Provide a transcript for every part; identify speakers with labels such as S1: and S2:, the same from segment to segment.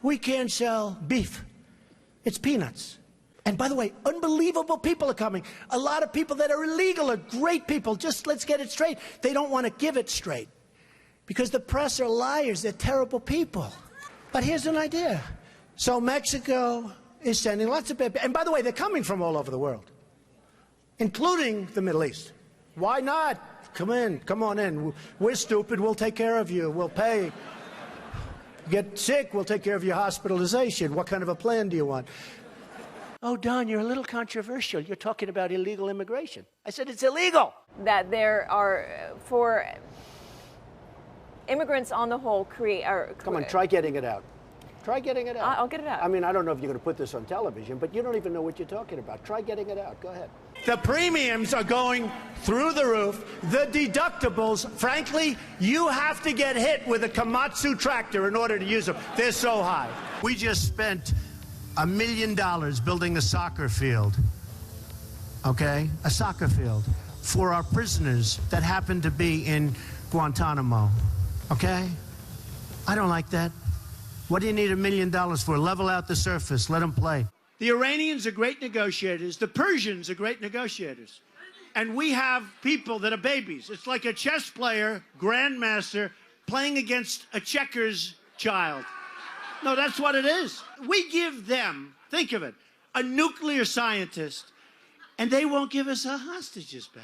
S1: we can't sell beef. It's peanuts. And by the way, unbelievable people are coming. A lot of people that are illegal are great people. Just let's get it straight. They don't want to give it straight because the press are liars. They're terrible people. But here's an idea. So Mexico is sending lots of people. And by the way, they're coming from all over the world, including the Middle East. Why not? Come in. Come on in. We're stupid. We'll take care of you. We'll pay. Get sick. We'll take care of your hospitalization. What kind of a plan do you want? Oh, Don, you're a little controversial. You're talking about illegal immigration. I said it's illegal.
S2: That there are, for immigrants on the whole,
S1: Come on, try getting it out. Try getting it out.
S2: I'll get it out.
S1: I mean, I don't know if you're going to put this on television, but you don't even know what you're talking about. Try getting it out. Go ahead. The premiums are going through the roof. The deductibles, frankly, you have to get hit with a Komatsu tractor in order to use them. They're so high. We just spent $1 million building a soccer field, okay? A soccer field for our prisoners that happen to be in Guantanamo, okay? I don't like that. What do you need $1 million for? Level out the surface, let them play. The Iranians are great negotiators. The Persians are great negotiators. And we have people that are babies. It's like a chess player, grandmaster, playing against a checkers child. No, that's what it is. We give them, think of it, a nuclear scientist, and they won't give us our hostages back.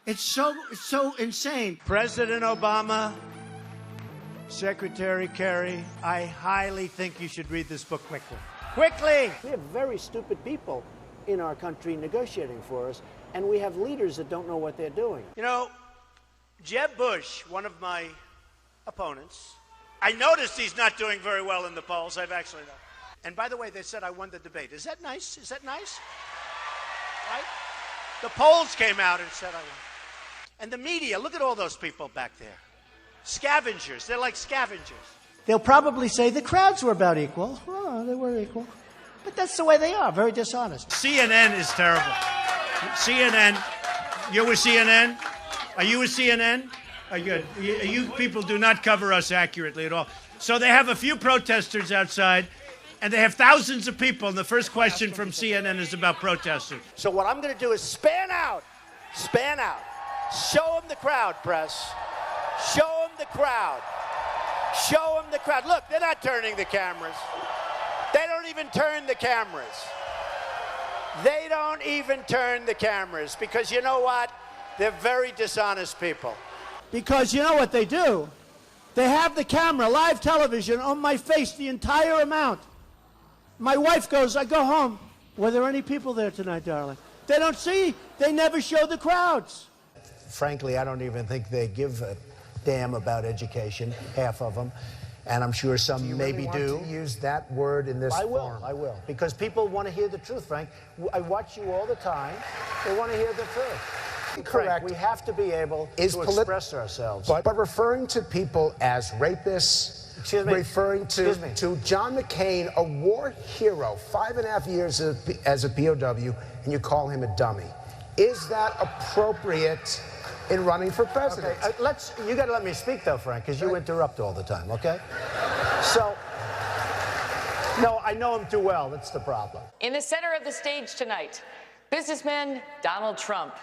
S1: It's so insane. President Obama, Secretary Kerry, I highly think you should read this book quickly. Quickly! We have very stupid people in our country negotiating for us, and we have leaders that don't know what they're doing. You know, Jeb Bush, one of my opponents, I noticed he's not doing very well in the polls. I've actually known. And by the way, they said I won the debate. Is that nice? Is that nice? Right? The polls came out and said I won. And the media, look at all those people back there. Scavengers. They're like scavengers. They'll probably say the crowds were about equal. Oh, they were equal. But that's the way they are, very dishonest. CNN is terrible. CNN. You're with CNN? Are you with CNN? Good. You people do not cover us accurately at all. So they have a few protesters outside, and they have thousands of people, and the first question from CNN is about protesters. So what I'm going to do is span out. Span out. Show them the crowd, press. Show them the crowd. Show them the crowd. Look, they're not turning the cameras. They don't even turn the cameras. They don't even turn the cameras because you know what? They're very dishonest people. Because you know what they do? They have the camera, live television, on my face the entire amount. My wife goes, I go home. Were there any people there tonight, darling? They don't see. They never show the crowds. Frankly, I don't even think they give a damn about education, half of them. And I'm sure some maybe do. You want to use that word in this form? I will. Because people want to hear the truth, Frank. I watch you all the time. They want to hear the truth. Correct. We have to be able to express ourselves.
S3: But referring to people as rapists, referring to John McCain, a war hero, 5.5 years as a POW, and you call him a dummy. Is that appropriate in running for president?
S1: Okay, you got to let me speak, though, Frank, because you interrupt all the time, okay? So, no, I know him too well. That's the problem.
S4: In the center of the stage tonight, businessman Donald Trump.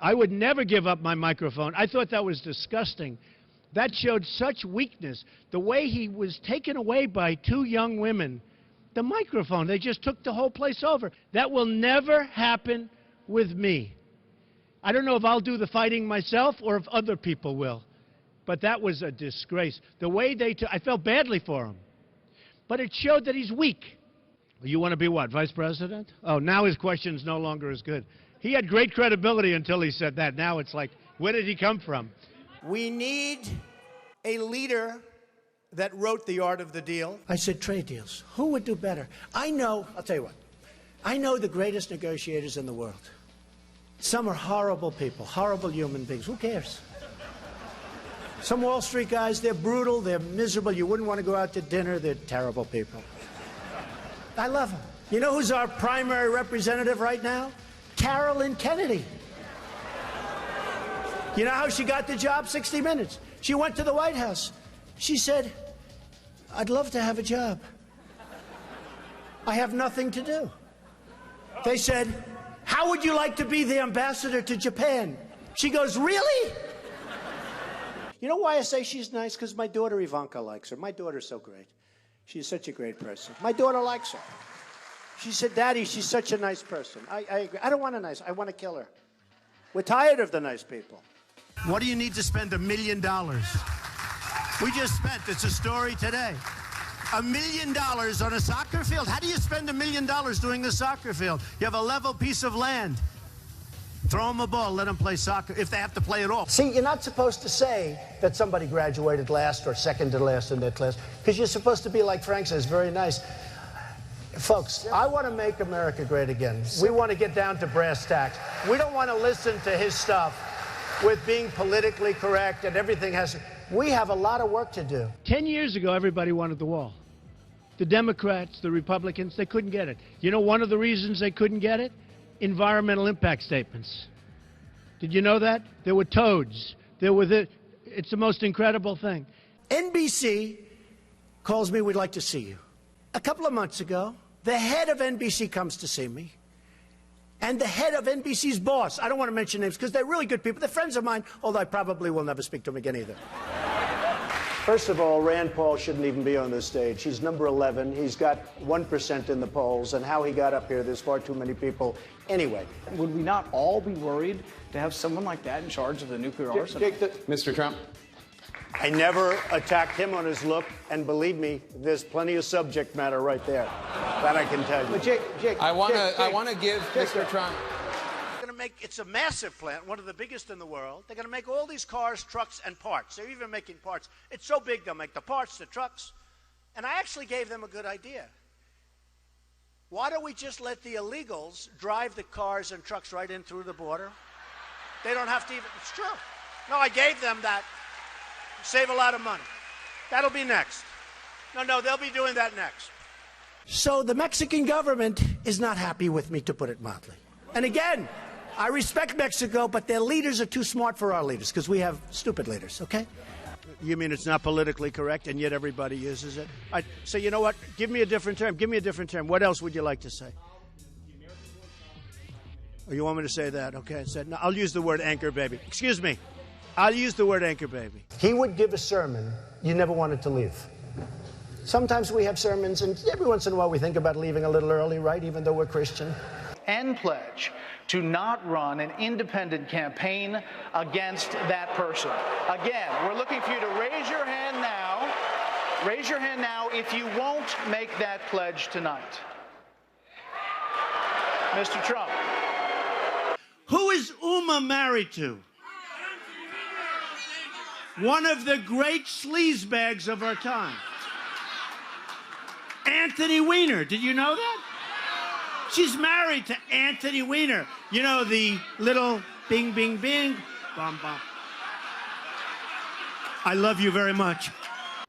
S1: I would never give up my microphone. I thought that was disgusting. That showed such weakness. The way he was taken away by two young women, the microphone, they just took the whole place over. That will never happen with me. I don't know if I'll do the fighting myself or if other people will. But that was a disgrace. The way they took, I felt badly for him. But it showed that he's weak. You want to be what, vice president? Oh, now his question's no longer as good. He had great credibility until he said that. Now it's like, where did he come from? We need a leader that wrote The Art of the Deal. I said trade deals. Who would do better? I know, I'll tell you what. I know the greatest negotiators in the world. Some are horrible people, horrible human beings. Who cares? Some Wall Street guys, they're brutal, they're miserable. You wouldn't want to go out to dinner. They're terrible people. I love them. You know who's our primary representative right now? Carolyn Kennedy. You know how she got the job? 60 Minutes. She went to the White House. She said, I'd love to have a job. I have nothing to do. They said, how would you like to be the ambassador to Japan? She goes, really? You know why I say she's nice? Because my daughter Ivanka likes her. My daughter's so great. She's such a great person. My daughter likes her. She said, Daddy, she's such a nice person. I agree. I don't want a nice, I want to kill her. We're tired of the nice people. What do you need to spend $1 million? We just spent, it's a story today, $1 million on a soccer field. How do you spend $1 million doing a soccer field? You have a level piece of land. Throw them a ball, let them play soccer, if they have to play at all. See, you're not supposed to say that somebody graduated last or second to last in their class, because you're supposed to be like Frank says, very nice. Folks, I want to make America great again. We want to get down to brass tacks. We don't want to listen to his stuff with being politically correct and everything has to... We have a lot of work to do.
S5: 10 years ago, everybody wanted the wall. The Democrats, the Republicans, they couldn't get it. You know one of the reasons they couldn't get it? Environmental impact statements. Did you know that? There were toads. There were it's the most incredible thing.
S1: NBC calls me, we'd like to see you. A couple of months ago, the head of NBC comes to see me. And the head of NBC's boss, I don't want to mention names because they're really good people. They're friends of mine, although I probably will never speak to them again either. First of all, Rand Paul shouldn't even be on this stage. He's number 11. He's got 1% in the polls. And how he got up here, there's far too many people. Anyway.
S6: Would we not all be worried to have someone like that in charge of the nuclear arsenal?
S7: Mr. Trump.
S1: I never attacked him on his look, and believe me, there's plenty of subject matter right there. That I can tell you.
S6: But Jake,
S7: I want to give Mr. Trump.
S1: It's a massive plant, one of the biggest in the world. They're going to make all these cars, trucks, and parts. They're even making parts. It's so big, they'll make the parts, the trucks. And I actually gave them a good idea. Why don't we just let the illegals drive the cars and trucks right in through the border? They don't have to even, it's true. No, I gave them that. Save a lot of money. That'll be next. No, they'll be doing that next. So the Mexican government is not happy with me, to put it mildly. And again, I respect Mexico, but their leaders are too smart for our leaders, because we have stupid leaders, okay? You mean it's not politically correct, and yet everybody uses it? I say, you know what? Give me a different term. Give me a different term. What else would you like to say? Oh, you want me to say that? Okay, I said, no, I'll use the word anchor baby. Excuse me. I'll use the word anchor baby. He would give a sermon you never wanted to leave. Sometimes we have sermons, and every once in a while we think about leaving a little early, right, even though we're Christian.
S6: and pledge to not run an independent campaign against that person. Again, we're looking for you to raise your hand now. Raise your hand now if you won't make that pledge tonight. Mr. Trump.
S1: Who is Uma married to? One of the great sleazebags of our time. Anthony Weiner. Did you know that? She's married to Anthony Weiner. You know, the little bing, bing, bing, bum, bum. I love you very much.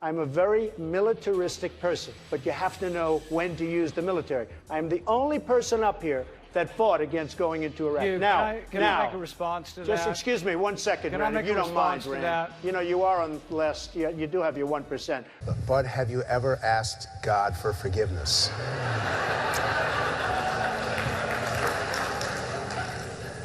S1: I'm a very militaristic person, but you have to know when to use the military. I'm the only person up here that fought against going into Iraq.
S6: Can I make a response to that?
S1: Just excuse me 1 second, Rand, if you don't mind, Rand. You know, you are on last, you do have your 1%.
S3: But have you ever asked God for forgiveness?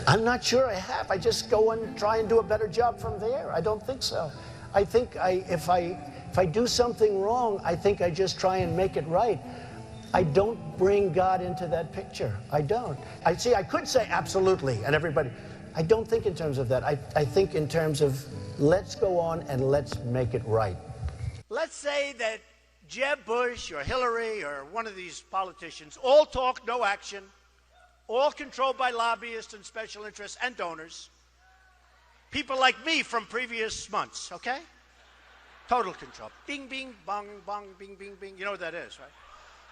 S1: I'm not sure I have. I just go and try and do a better job from there. I don't think so. I think if I do something wrong, I think I just try and make it right. I don't bring God into that picture. I don't. I could say absolutely, and everybody. I don't think in terms of that. I think in terms of let's go on and let's make it right. Let's say that Jeb Bush or Hillary or one of these politicians all talk, no action, all controlled by lobbyists and special interests and donors. People like me from previous months, okay? Total control. Bing, bing, bong, bong, bing, bing, bing. You know what that is, right?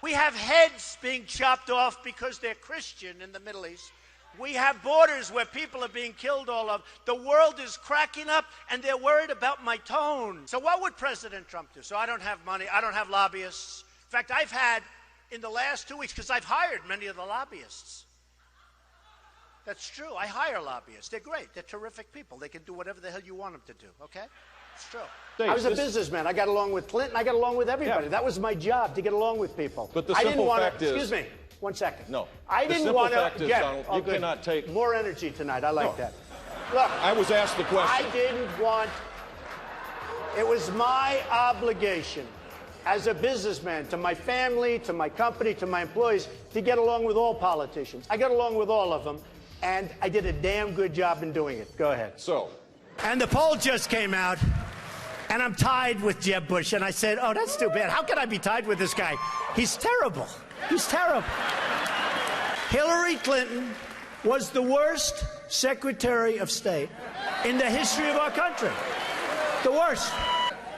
S1: We have heads being chopped off because they're Christian in the Middle East. We have borders where people are being killed all over. The world is cracking up, and they're worried about my tone. So what would President Trump do? So I don't have money. I don't have lobbyists. In fact, I've had, in the last 2 weeks, because I've hired many of the lobbyists. That's true. I hire lobbyists. They're great. They're terrific people. They can do whatever the hell you want them to do, okay? It's true. I was a
S8: Dave,
S1: businessman. I got along with Clinton. I got along with everybody.
S8: Yeah.
S1: That was my job, to get along with people.
S8: But the
S1: I didn't
S8: simple
S1: want
S8: fact
S1: to.
S8: is-
S1: Excuse me. 1 second.
S8: No.
S1: I
S8: The
S1: didn't
S8: simple
S1: want to.
S8: fact is, Donald, you cannot take-
S1: more energy tonight. I like
S8: No.
S1: that. Look,
S8: I was asked the question.
S1: I didn't want. It was my obligation as a businessman to my family, to my company, to my employees, to get along with all politicians. I got along with all of them, and I did a damn good job in doing it. Go ahead.
S8: So,
S1: And the poll just came out, and I'm tied with Jeb Bush. And I said, oh, that's too bad. How can I be tied with this guy? He's terrible. He's terrible. Hillary Clinton was the worst Secretary of State in the history of our country. The worst.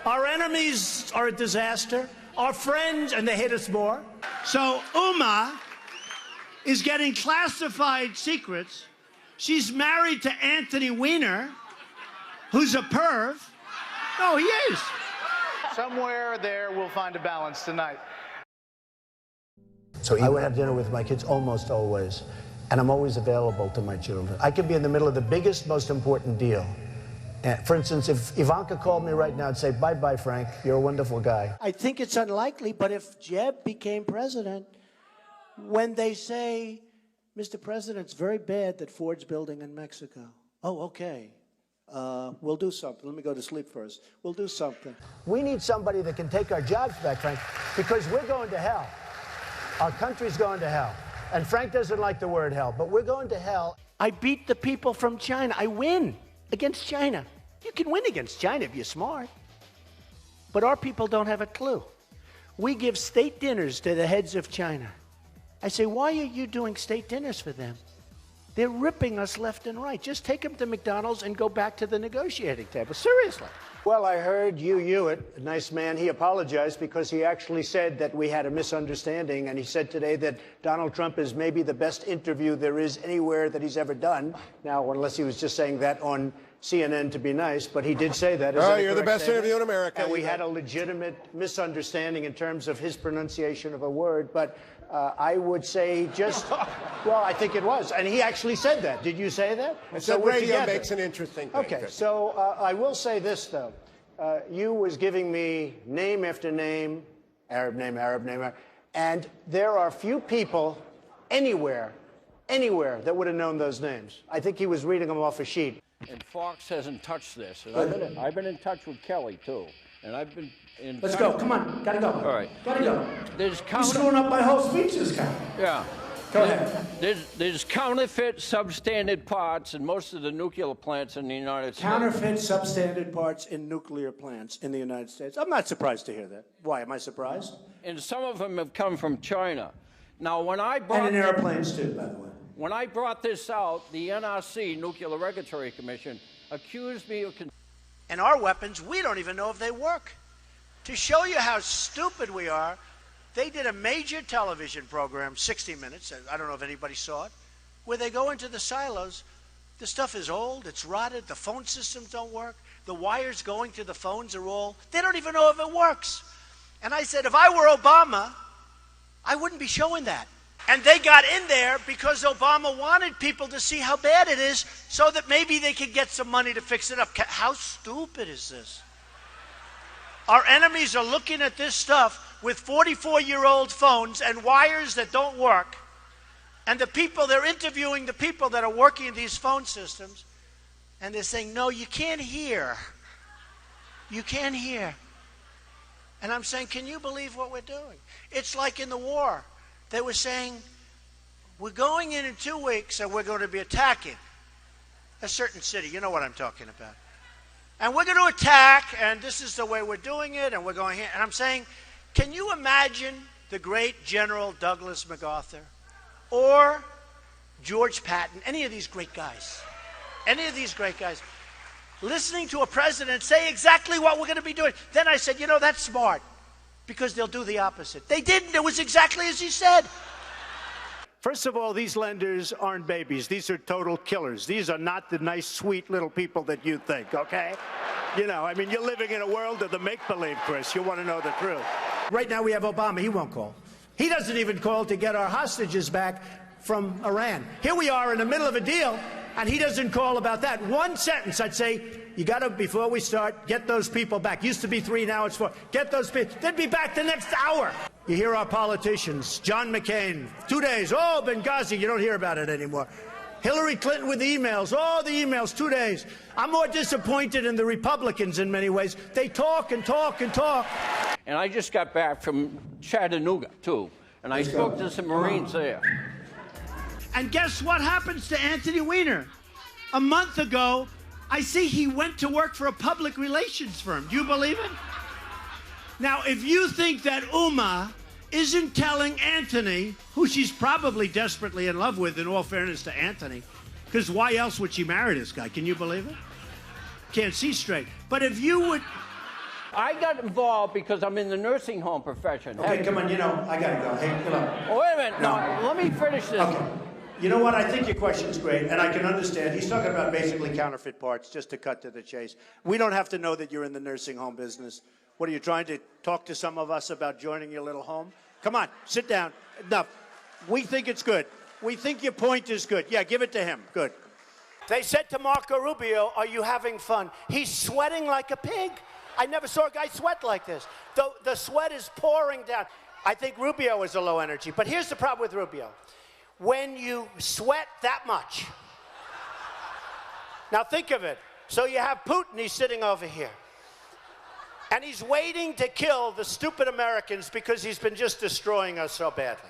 S1: Our enemies are a disaster. Our friends, and they hate us more. So Uma is getting classified secrets. She's married to Anthony Weiner, who's a perv. Oh, he is.
S6: Somewhere there we'll find a balance tonight.
S3: So I would have dinner with my kids almost always, and I'm always available to my children. I could be in the middle of the biggest, most important deal. For instance, if Ivanka called me right now and say, bye-bye, Frank, you're a wonderful guy.
S1: I think it's unlikely, but if Jeb became president, when they say, Mr. President, it's very bad that Ford's building in Mexico. Oh, okay. We'll do something. Let me go to sleep first. We'll do something.
S3: We need somebody that can take our jobs back, Frank, because we're going to hell. Our country's going to hell. And Frank doesn't like the word hell, but we're going to hell.
S1: I beat the people from China. I win against China. You can win against China if you're smart. But our people don't have a clue. We give state dinners to the heads of China. I say, why are you doing state dinners for them? They're ripping us left and right. Just take them to McDonald's and go back to the negotiating table. Seriously. Well, I heard Hugh Hewitt, a nice man, he apologized because he actually said that we had a misunderstanding, and he said today that Donald Trump is maybe the best interview there is anywhere that he's ever done. Now, unless he was just saying that on CNN to be nice, but he did say that.
S9: Oh, you're the best interview in America.
S1: And we had a legitimate misunderstanding in terms of his pronunciation of a word, but I would say just, well, I think it was. And he actually said that. Did you say that?
S9: I said radio makes an interesting thing.
S1: Okay, so I will say this, though. You was giving me name after name, Arab name, and there are few people anywhere that would have known those names. I think he was reading them off a sheet.
S10: And Fox hasn't touched this. And I've been in touch with Kelly, too. And I've been in
S1: Let's go. Come on. Gotta go.
S10: All right.
S1: Gotta go.
S10: There's
S1: You're screwing up my whole speech, this guy.
S10: Yeah.
S1: Go ahead.
S10: There's counterfeit substandard parts in most of the nuclear plants in the United States.
S1: Counterfeit substandard parts in nuclear plants in the United States. I'm not surprised to hear that. Why? Am I surprised?
S10: And some of them have come from China. Now, when I brought...
S1: And in airplanes, too, by the way.
S10: When I brought this out, the NRC, Nuclear Regulatory Commission, accused me of...
S1: And our weapons, we don't even know if they work. To show you how stupid we are, they did a major television program, 60 Minutes, I don't know if anybody saw it, where they go into the silos. The stuff is old, it's rotted, the phone systems don't work, the wires going to the phones are all, they don't even know if it works. And I said, if I were Obama, I wouldn't be showing that. And they got in there because Obama wanted people to see how bad it is so that maybe they could get some money to fix it up. How stupid is this? Our enemies are looking at this stuff with 44-year-old phones and wires that don't work. And they're interviewing the people that are working in these phone systems. And they're saying, no, you can't hear. You can't hear. And I'm saying, can you believe what we're doing? It's like in the war. They were saying, we're going in 2 weeks and we're going to be attacking a certain city. You know what I'm talking about. And we're going to attack, and this is the way we're doing it, and we're going here. And I'm saying, can you imagine the great General Douglas MacArthur or George Patton, any of these great guys, listening to a president say exactly what we're going to be doing? Then I said, you know, that's smart. Because they'll do the opposite. They didn't. It was exactly as he said. First of all, these lenders aren't babies. These are total killers. These are not the nice, sweet little people that you think, okay? You know, I mean, you're living in a world of the make-believe, Chris. You want to know the truth. Right now we have Obama. He won't call. He doesn't even call to get our hostages back from Iran. Here we are in the middle of a deal, And he doesn't call about that. One sentence, I'd say, you got to, before we start, get those people back. Used to be 3, now it's 4. Get those people. They'd be back the next hour. You hear our politicians, John McCain, 2 days, oh, Benghazi, you don't hear about it anymore. Hillary Clinton with emails, oh, the emails, 2 days. I'm more disappointed in the Republicans in many ways. They talk and talk and talk.
S10: And I just got back from Chattanooga, too, and I spoke to some Marines there.
S5: And guess what happens to Anthony Weiner? A month ago, I see he went to work for a public relations firm. Do you believe it? Now, if you think that Uma isn't telling Anthony, who she's probably desperately in love with, in all fairness to Anthony, because why else would she marry this guy? Can you believe it? Can't see straight. But if you would...
S10: I got involved because I'm in the nursing home profession.
S1: Okay, come on, you know, I got to go. Hey, come on.
S10: Oh, wait a minute. No, let me finish this.
S1: Okay. You know what? I think your question's great, and I can understand. He's talking about basically counterfeit parts, just to cut to the chase. We don't have to know that you're in the nursing home business. What, are you trying to talk to some of us about joining your little home? Come on, sit down. Enough. We think it's good. We think your point is good. Yeah, give it to him. Good. They said to Marco Rubio, are you having fun? He's sweating like a pig. I never saw a guy sweat like this. The sweat is pouring down. I think Rubio is a low energy. But here's the problem with Rubio. When you sweat that much, now think of it. So you have Putin, he's sitting over here. And he's waiting to kill the stupid Americans because he's been just destroying us so badly.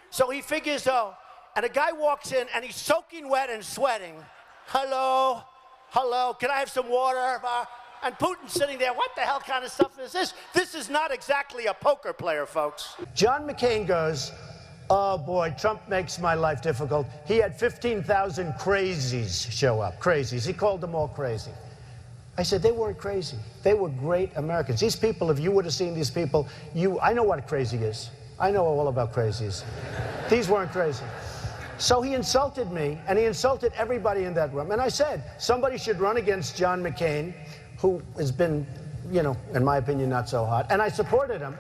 S1: So he figures, oh, and a guy walks in and he's soaking wet and sweating. Hello, hello, can I have some water? And Putin's sitting there, what the hell kind of stuff is this? This is not exactly a poker player, folks.
S3: John McCain goes, oh boy, Trump makes my life difficult. He had 15,000 crazies show up, crazies. He called them all crazy. I said, they weren't crazy. They were great Americans. These people, if you would have seen these people, I know what crazy is. I know all about crazies. These weren't crazy. So he insulted me, and he insulted everybody in that room. And I said, somebody should run against John McCain, who has been, you know, in my opinion, not so hot. And I supported him.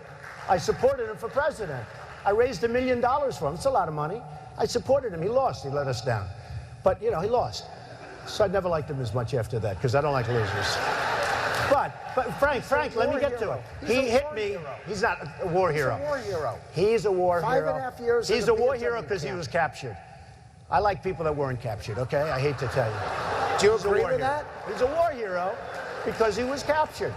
S3: I supported him for president. I raised $1 million for him. It's a lot of money. I supported him. He lost. He let us down. But, you know, he lost. So I never liked him as much after that, because I don't like losers. But Frank, let me get to it. He hit me. He's not a war hero.
S9: He's a war hero.
S3: He's a war hero.
S9: 5.5 years.
S3: He's a war hero because he was captured. I like people that weren't captured, okay? I hate to tell you.
S9: Do you agree with that?
S3: He's a war hero because he was captured.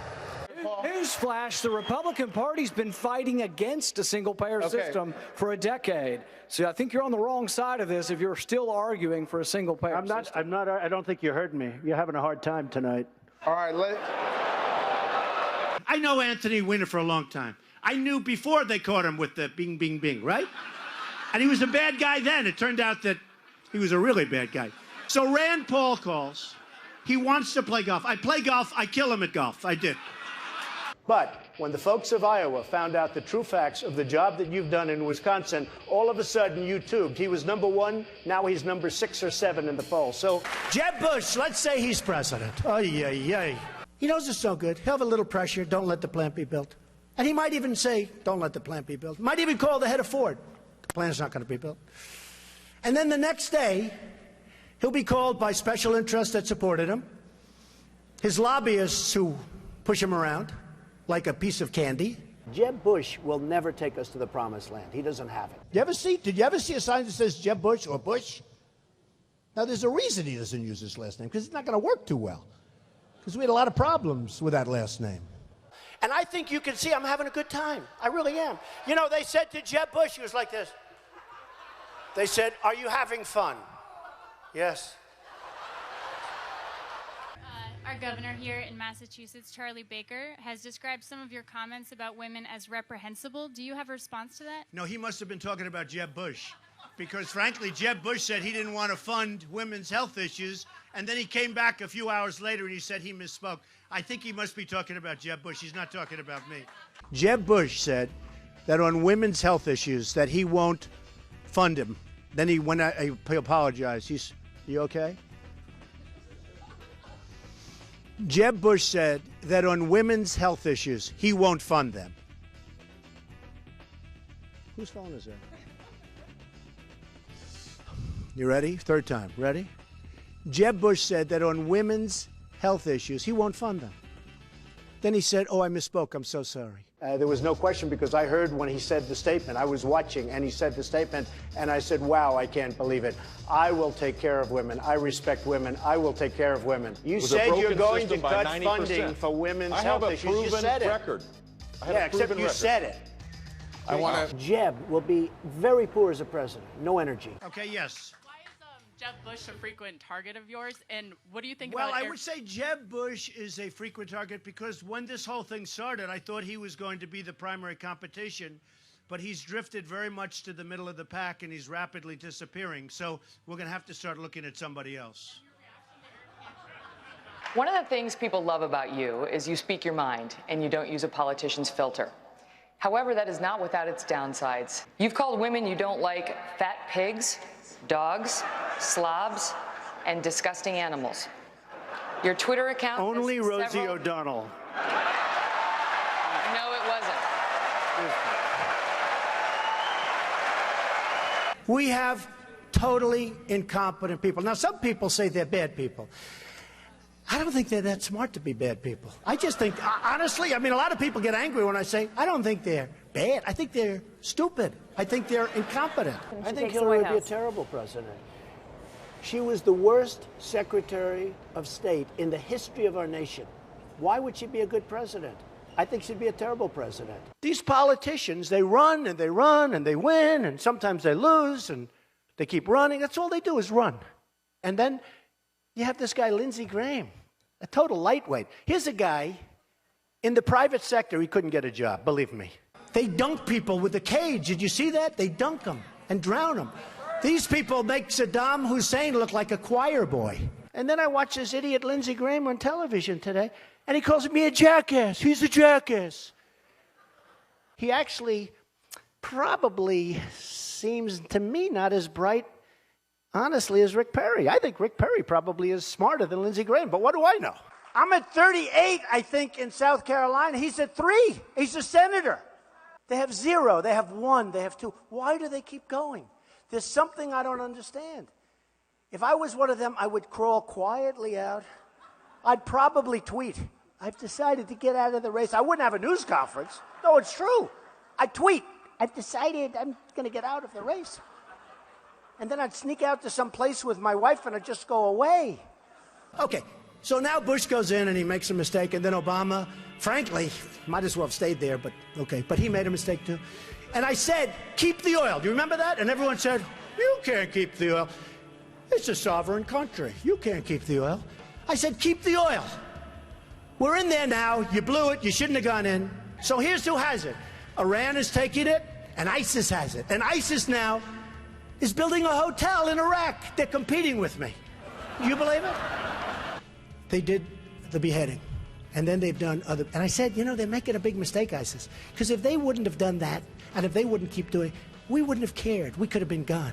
S11: Newsflash, the Republican Party's been fighting against a single-payer system for a decade. So I think you're on the wrong side of this if you're still arguing for a single-payer system.
S1: I don't think you heard me. You're having a hard time tonight.
S9: All right,
S5: I know Anthony Weiner for a long time. I knew before they caught him with the bing, bing, bing, right? And he was a bad guy then. It turned out that he was a really bad guy. So Rand Paul calls. He wants to play golf. I play golf. I kill him at golf. I did.
S1: But when the folks of Iowa found out the true facts of the job that you've done in Wisconsin, all of a sudden you tubed. He was #1, now he's number 6 or 7 in the poll. So Jeb Bush, let's say he's president. Oh, yeah. He knows it's no good. He'll have a little pressure. Don't let the plant be built. And he might even say, don't let the plant be built. Might even call the head of Ford. The plant's not going to be built. And then the next day, he'll be called by special interests that supported him, his lobbyists who push him around like a piece of candy.
S3: Jeb Bush will never take us to the promised land. He doesn't have it.
S1: Did you ever see a sign that says Jeb Bush or Bush? Now, there's a reason he doesn't use his last name, because it's not going to work too well. Because we had a lot of problems with that last name. And I think you can see I'm having a good time. I really am. You know, they said to Jeb Bush, he was like this. They said, are you having fun? Yes.
S12: Our governor here in Massachusetts, Charlie Baker, has described some of your comments about women as reprehensible. Do you have a response to that?
S5: No, he must have been talking about Jeb Bush. Because, frankly, Jeb Bush said he didn't want to fund women's health issues, and then he came back a few hours later and he said he misspoke. I think he must be talking about Jeb Bush. He's not talking about me. Jeb Bush said that on women's health issues that he won't fund him. Then he went out, he apologized. You okay? Jeb Bush said that on women's health issues, he won't fund them. Whose phone is that? You ready? Third time. Ready?
S1: Jeb Bush said that on women's health issues, he won't fund them. Then he said, oh, I misspoke. I'm so sorry. There was no question because I heard when he said the statement. I was watching and he said the statement and I said, wow, I can't believe it. I will take care of women. I respect women. I will take care of women. You said you're going to cut funding for women's health issues. You said it. Yeah, except you said it.
S7: I want to.
S1: Jeb will be very poor as a president. No energy. Okay, yes.
S13: Jeb Bush a frequent target of yours, and what do you think
S5: about
S13: Well,
S5: I would say Jeb Bush is a frequent target because when this whole thing started, I thought he was going to be the primary competition, but he's drifted very much to the middle of the pack, and he's rapidly disappearing. So we're going to have to start looking at somebody else.
S4: One of the things people love about you is you speak your mind, and you don't use a politician's filter. However, that is not without its downsides. You've called women you don't like fat pigs, dogs, slobs, and disgusting animals. Your Twitter account...
S1: Only Rosie O'Donnell.
S4: No, it wasn't.
S1: We have totally incompetent people. Now, some people say they're bad people. I don't think they're that smart to be bad people. I just think, honestly, I mean, a lot of people get angry when I say, I don't think they're bad. I think they're stupid. I think they're incompetent. I think Hillary would be a terrible president. She was the worst Secretary of State in the history of our nation. Why would she be a good president? I think she'd be a terrible president. These politicians, they run and they run and they win, and sometimes they lose and they keep running. That's all they do is run. And then you have this guy, Lindsey Graham, a total lightweight. Here's a guy in the private sector, he couldn't get a job, believe me. They dunk people with a cage. Did you see that? They dunk them and drown them. These people make Saddam Hussein look like a choir boy. And then I watch this idiot Lindsey Graham on television today, and he calls me a jackass. He's a jackass. He actually probably seems to me not as bright, honestly, as Rick Perry. I think Rick Perry probably is smarter than Lindsey Graham, but what do I know? I'm at 38, I think, in South Carolina. He's at 3. He's a senator. They have 0, they have 1, they have 2. Why do they keep going? There's something I don't understand. If I was one of them, I would crawl quietly out. I'd probably tweet, I've decided to get out of the race. I wouldn't have a news conference. No, it's true. I'd tweet, I've decided I'm going to get out of the race. And then I'd sneak out to some place with my wife and I'd just go away. Okay, so now Bush goes in and he makes a mistake, and then Obama, frankly, might as well have stayed there, but okay, but he made a mistake too. And I said, keep the oil. Do you remember that? And everyone said, you can't keep the oil. It's a sovereign country. You can't keep the oil. I said, keep the oil. We're in there now. You blew it. You shouldn't have gone in. So here's who has it. Iran is taking it, and ISIS has it. And ISIS now is building a hotel in Iraq. They're competing with me. Do you believe it? They did the beheading. And then they've done other... And I said, you know, they're making a big mistake, ISIS. Because if they wouldn't have done that, and if they wouldn't keep doing it, we wouldn't have cared. We could have been gone.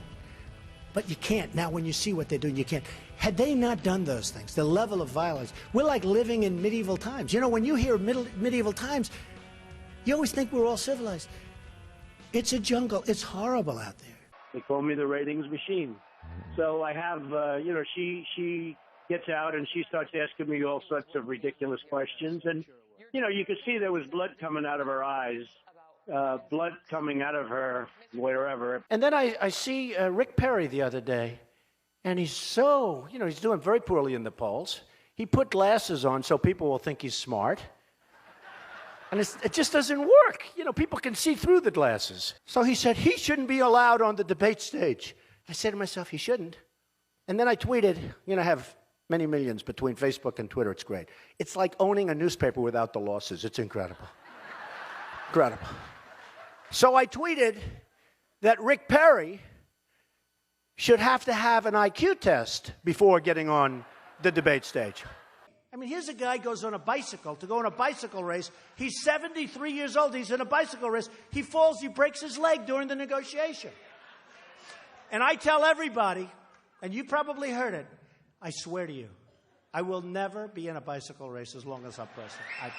S1: But you can't. Now, when you see what they're doing, you can't. Had they not done those things, the level of violence, we're like living in medieval times. You know, when you hear medieval times, you always think we're all civilized. It's a jungle. It's horrible out there.
S14: They call me the ratings machine. So I have, you know, she gets out and she starts asking me all sorts of ridiculous questions. And, you know, you could see there was blood coming out of her eyes, blood coming out of her wherever.
S1: And then I see Rick Perry the other day, and he's so, you know, he's doing very poorly in the polls. He put glasses on so people will think he's smart. And it just doesn't work. You know, people can see through the glasses. So he said he shouldn't be allowed on the debate stage. I said to myself, he shouldn't. And then I tweeted, you know, I have many millions between Facebook and Twitter. It's great. It's like owning a newspaper without the losses. It's incredible. Incredible. So I tweeted that Rick Perry should have to have an IQ test before getting on the debate stage. I mean, here's a guy goes on a bicycle to go in a bicycle race. He's 73 years old. He's in a bicycle race. He falls. He breaks his leg during the negotiation. And I tell everybody, and you probably heard it, I swear to you, I will never be in a bicycle race as long as I'm president.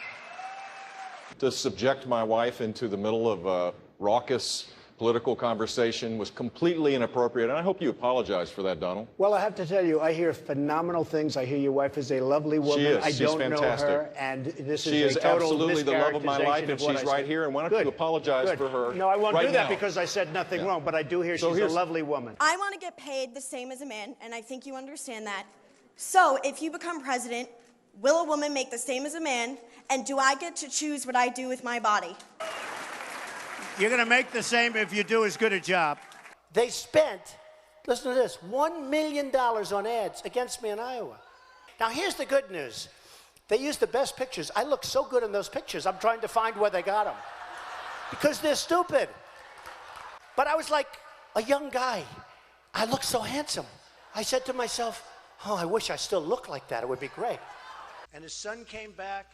S8: To subject my wife into the middle of a raucous political conversation was completely inappropriate, and I hope you apologize for that, Donald.
S1: Well, I have to tell you, I hear phenomenal things. I hear your wife is a lovely woman.
S8: She is.
S1: I
S8: She's
S1: don't
S8: fantastic.
S1: know her, and this
S8: she
S1: is a total
S8: absolutely the love of my life, and
S1: mischaracterization of
S8: she's
S1: what I
S8: right
S1: said.
S8: here. And why don't
S1: Good.
S8: you apologize
S1: Good.
S8: for her?
S1: No, I won't
S8: right
S1: do that
S8: now.
S1: because I said nothing wrong, but I do hear she's a lovely woman.
S15: I want to get paid the same as a man, and I think you understand that. So, if you become president, will a woman make the same as a man, and do I get to choose what I do with my body?
S1: You're going to make the same if you do as good a job. They spent, listen to this, $1 million on ads against me in Iowa. Now, here's the good news. They used the best pictures. I look so good in those pictures, I'm trying to find where they got them. Because they're stupid. But I was like a young guy. I looked so handsome. I said to myself, oh, I wish I still looked like that. It would be great. And his son came back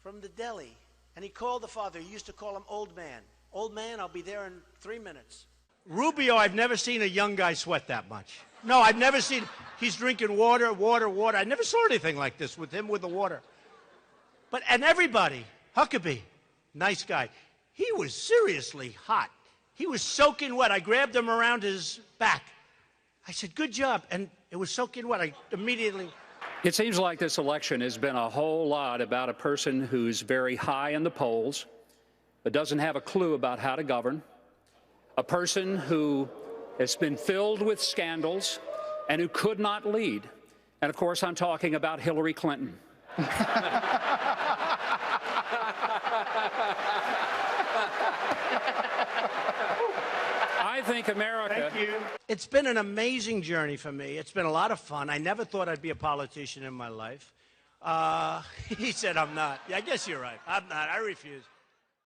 S1: from the deli, and he called the father. He used to call him Old Man. Old man, I'll be there in 3 minutes. Rubio, I've never seen a young guy sweat that much. No, I've never seen, he's drinking water. I never saw anything like this with him with the water. And everybody, Huckabee, nice guy. He was seriously hot. He was soaking wet. I grabbed him around his back. I said, good job. And it was soaking wet. I immediately...
S16: It seems like this election has been a whole lot about a person who's very high in the polls, but doesn't have a clue about how to govern, a person who has been filled with scandals and who could not lead. And of course, I'm talking about Hillary Clinton. I think America...
S1: Thank you. It's been an amazing journey for me. It's been a lot of fun. I never thought I'd be a politician in my life. He said I'm not. Yeah, I guess you're right. I'm not. I refuse.